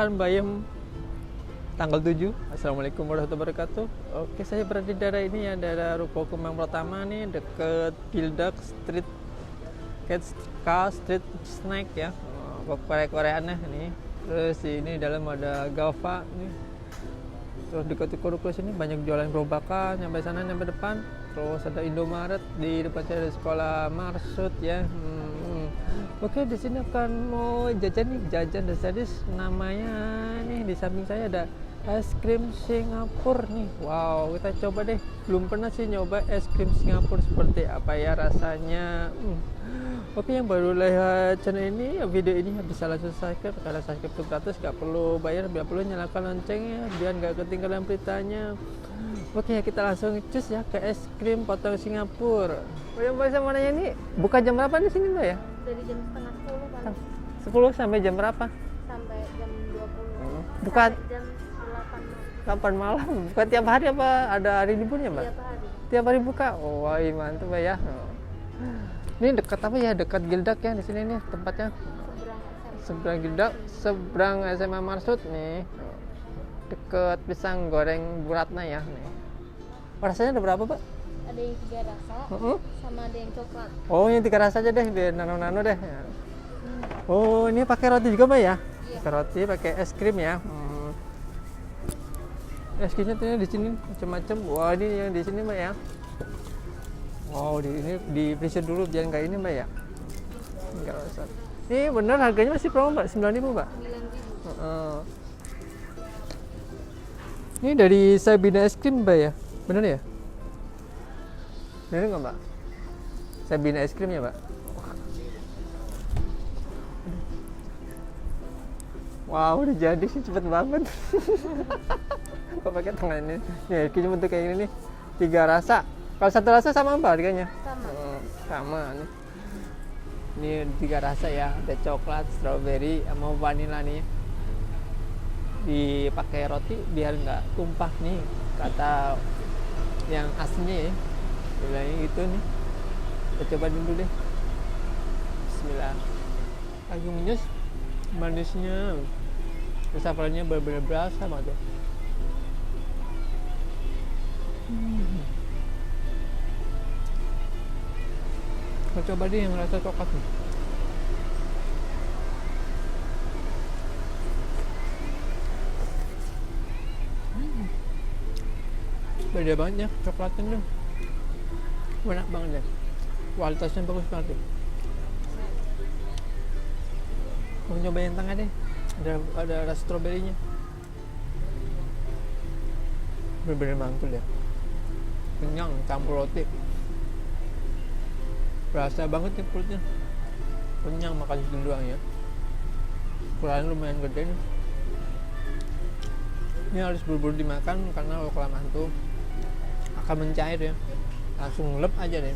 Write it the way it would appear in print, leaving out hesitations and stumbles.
makan bayam tanggal 7. Assalamualaikum warahmatullahi wabarakatuh. Oke, saya berada di daerah ini ya, daerah Ruko Kemang pertama nih, deket Gildak Street, Street Snack ya, Korea-Koreaan nih. Terus ini dalam ada Gava nih. Terus dekat ruko sini banyak jualan gerobakan, nyampe sana nyampe depan. Terus ada Indomaret, di depan saya ada sekolah Marsud ya. Oke, di sini akan mau jajan nih, jajan sadis namanya nih, di samping saya ada es krim Singapura nih. Wow, kita coba deh. Belum pernah sih nyoba es krim Singapura, seperti apa ya rasanya. Oke, yang baru lihat channel ini, video ini bisa langsung subscribe. Karena subscribe itu gratis, gak perlu bayar, gak perlu nyalakan loncengnya biar gak ketinggalan beritanya. Oke, kita langsung cus ya ke es krim potong Singapura. Oh ya, Mbak, saya mau nanya, ini buka jam berapa di sini, Mbak ya? Dari jam setengah 10 Pak. 10 sampai jam berapa? Sampai jam 20. Buka Sampai jam 8 kapan malam? Buka tiap hari apa ada hari liburnya, Mbak? tiap hari. Tiap hari buka. Oh, wah, mantap, Mbak ya. Ini dekat apa ya? Dekat Gildak ya di sini nih tempatnya. Seberang Gildak, seberang SMA Marsud nih. Deket pisang goreng Bu Ratna ya nih. Rasanya ada berapa, Pak? Ada yang 3 rasa, sama ada yang coklat. Oh, yang 3 rasa aja deh, biar nano-nano deh. Oh, ini pakai roti juga, Mbak ya? Iya. Pakai roti, pakai es krim ya. Es krimnya tuh di sini macam-macam. Wah, ini yang di sini, Mbak ya. Wow, ini di freezer dulu biar nggak ini, Mbak ya. Nggak usah. Ini benar harganya masih promo, Mbak? 9.000, Mbak. 9.000. Ini dari Sabina es krim, Mbak ya? Benar ya? Benar nggak, Mbak? Sabina es krim ya, Mbak? Wow, udah jadi sih, cepet banget. Kok pakai tangan ini? Nih, es krim bentuk kayak gini nih. 3 rasa. Kalau satu rasa sama apa harganya? Sama. Sama nih. Ini 3 rasa ya, ada coklat, strawberry, sama vanilla nih. Dipakai roti biar nggak tumpah nih, kata yang aslinya ya. Bilangnya gitu nih. Kita coba dulu deh. Bismillah. Lagi minus, manisnya, kesabarannya benar-benar berasa banget. Kita coba deh yang rasa coklat nih. Beda banget ya coklatnya tuh, enak banget ya, kualitasnya bagus banget ya. Mau nyoba yang tengah deh, ada rasa stroberinya, bener-bener mantul ya, kenyang, campur roti, berasa banget ya perutnya, kenyang makan itu doang ya. Ukurannya lumayan gede nih. Ini harus buru-buru dimakan karena kalau kelamaan tuh akan mencair ya, langsung lep aja deh.